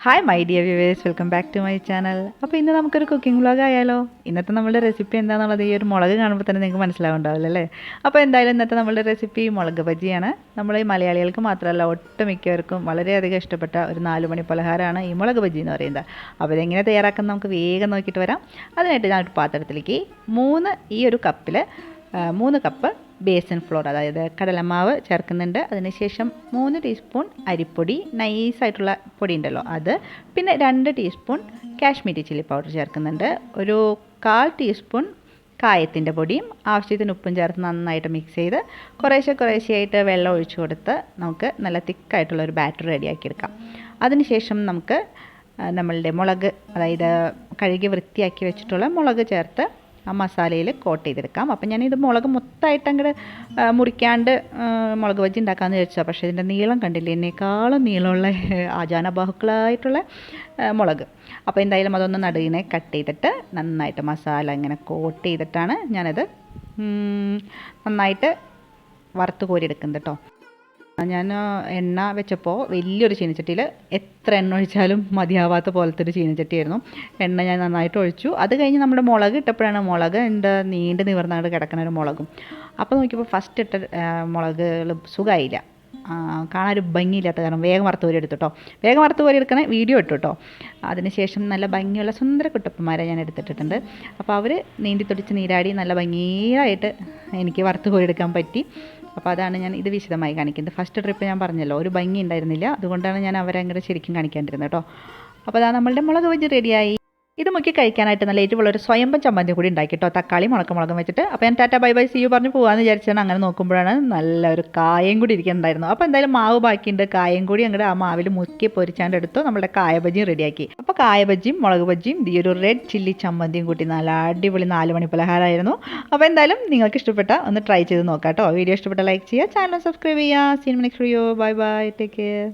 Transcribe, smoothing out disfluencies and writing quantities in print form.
Hi my dear viewers, welcome back to my channel. അപ്പോൾ ഇന്ന് നമുക്കൊരു കുക്കിംഗ് വ്ളോഗ് ആയാലോ. ഇന്നത്തെ നമ്മളുടെ റെസിപ്പി എന്താണെന്നുള്ളത് ഈ ഒരു മുളക് കാണുമ്പോൾ തന്നെ നിങ്ങൾക്ക് മനസ്സിലാവുണ്ടാവില്ല അല്ലേ. അപ്പോൾ എന്തായാലും ഇന്നത്തെ നമ്മളുടെ റെസിപ്പി മുളക് ബജിയാണ്. നമ്മൾ ഈ മലയാളികൾക്ക് മാത്രമല്ല ഒട്ടുമിക്കവർക്കും വളരെയധികം ഇഷ്ടപ്പെട്ട ഒരു 4 മണി പലഹാരമാണ് ഈ മുളക് ബജി എന്ന് പറയുന്നത്. അപ്പോൾ ഇതെങ്ങനെ തയ്യാറാക്കുന്നത് നമുക്ക് വേഗം നോക്കിയിട്ട് വരാം. അതിനായിട്ട് ഞാനൊരു പാത്രത്തിലേക്ക് ഈ ഒരു കപ്പിൽ 3 കപ്പ് ബേസൻ ഫ്ലോർ, അതായത് കടലമാവ് ചേർക്കുന്നുണ്ട്. അതിനുശേഷം 3 ടീസ്പൂൺ അരിപ്പൊടി, നൈസായിട്ടുള്ള പൊടി ഉണ്ടല്ലോ അത്, പിന്നെ 2 ടീസ്പൂൺ കാശ്മീരി ചില്ലി പൗഡർ ചേർക്കുന്നുണ്ട്. ഒരു 1/4 ടീസ്പൂൺ കായത്തിൻ്റെ പൊടിയും ആവശ്യത്തിന് ഉപ്പും ചേർത്ത് നന്നായിട്ട് മിക്സ് ചെയ്ത് കുറേശ്ശെയായിട്ട് വെള്ളം ഒഴിച്ചു കൊടുത്ത് നമുക്ക് നല്ല തിക്കായിട്ടുള്ള ഒരു ബാറ്റർ റെഡിയാക്കിയെടുക്കാം. അതിനുശേഷം നമുക്ക് നമ്മളുടെ മുളക്, അതായത് കഴുകി വൃത്തിയാക്കി വെച്ചിട്ടുള്ള മുളക് ചേർത്ത് ആ മസാലയിൽ കോട്ട് ചെയ്തെടുക്കാം. അപ്പം ഞാനിത് മുളക് മൊത്തമായിട്ട് അങ്ങോട്ട് മുറിക്കാണ്ട് മുളക് ബജി ഉണ്ടാക്കാമെന്ന് വിചാരിച്ചാൽ, പക്ഷേ ഇതിൻ്റെ നീളം കണ്ടില്ലേ, എന്നേക്കാളും നീളമുള്ള ആജാനബാഹുക്കളായിട്ടുള്ള മുളക്. അപ്പോൾ എന്തായാലും അതൊന്ന് നടുവിനെ കട്ട് ചെയ്തിട്ട് നന്നായിട്ട് മസാല ഇങ്ങനെ കോട്ട് ചെയ്തിട്ടാണ് ഞാനത് നന്നായിട്ട് വറുത്ത് കോരിയെടുക്കുന്നത് കേട്ടോ. ഞാൻ എണ്ണ വെച്ചപ്പോൾ വലിയൊരു ചീനച്ചട്ടിയിൽ എത്ര എണ്ണ ഒഴിച്ചാലും മതിയാവാത്ത പോലത്തെ ഒരു ചീനച്ചട്ടിയായിരുന്നു. എണ്ണ ഞാൻ നന്നായിട്ട് ഒഴിച്ചു. അത് കഴിഞ്ഞ് നമ്മുടെ മുളക് ഇട്ടപ്പോഴാണ് മുളക് എൻ്റെ നീണ്ട് നിവർന്നാണ്ട് കിടക്കുന്ന ഒരു മുളകും. അപ്പോൾ നോക്കിയപ്പോൾ ഫസ്റ്റ് ഇട്ട മുളകുകൾ സുഖമായില്ല, കാണാനൊരു ഭംഗിയില്ലാത്ത കാരണം വേഗം വറുത്ത് കോരി എടുത്തു കേട്ടോ. വേഗം വറുത്ത് കോരി എടുക്കണേ വീഡിയോ ഇട്ടു കേട്ടോ. അതിനുശേഷം നല്ല ഭംഗിയുള്ള സുന്ദര കുട്ടപ്പന്മാരെ ഞാൻ എടുത്തിട്ടുണ്ട്. അപ്പോൾ അവർ നീന്തി തുടിച്ച് നീരാടി നല്ല ഭംഗിയായിട്ട് എനിക്ക് വറുത്ത് കോരി എടുക്കാൻ പറ്റി. അപ്പോൾ അതാണ് ഞാൻ ഇത് വിശദമായി കാണിക്കുന്നത്. ഫസ്റ്റ് ട്രിപ്പ് ഞാൻ പറഞ്ഞല്ലോ ഒരു ഭംഗി ഉണ്ടായിരുന്നില്ല, അതുകൊണ്ടാണ് ഞാൻ അവരെ അങ്ങോട്ട് ശരിക്കും കാണിക്കാണ്ടിരുന്നത് കേട്ടോ. അപ്പോൾ അതാ നമ്മളുടെ മുളക് ബജി റെഡിയായി. ഇത് മുക്കി കഴിക്കാനായിട്ട് നല്ല എരിവുള്ളൊരു സ്വയംഭം ചമ്മന്തി കൂടി ഉണ്ടാക്കി കേട്ടോ, തക്കാളി മുളകും വെച്ചിട്ട്. അപ്പോൾ ഞാൻ tata bye bye see you പറഞ്ഞ് പോകാമെന്ന് വിചാരിച്ചാണ്. അങ്ങനെ നോക്കുമ്പോഴാണ് നല്ലൊരു കായം കൂടി ഇരിക്കുന്നുണ്ടായിരുന്നു. അപ്പോൾ എന്തായാലും മാവ് ബാക്കിയുണ്ട്, കായം കൂടി അങ്ങോട്ട് ആ മാവിൽ മുക്കി പൊരിച്ചാണ്ട് എടുത്തു. നമ്മുടെ കായ ബജിയും റെഡിയാക്കി. അപ്പോൾ കായ ബജിയും മുളക് ബജിയും ഈ ഒരു റെഡ് ചില്ലി ചമ്മന്തിയും കൂട്ടി നല്ല അടിപൊളി 4 മണി പലഹാരമായിരുന്നു. അപ്പോൾ എന്തായാലും നിങ്ങൾക്ക് ഇഷ്ടപ്പെട്ട ഒന്ന് ട്രൈ ചെയ്ത് നോക്കാം കേട്ടോ. വീഡിയോ ഇഷ്ടപ്പെട്ട ലൈക്ക് ചെയ്യുക, ചാനൽ സബ്സ്ക്രൈബ് ചെയ്യുക. See in next video. Bye bye, take care.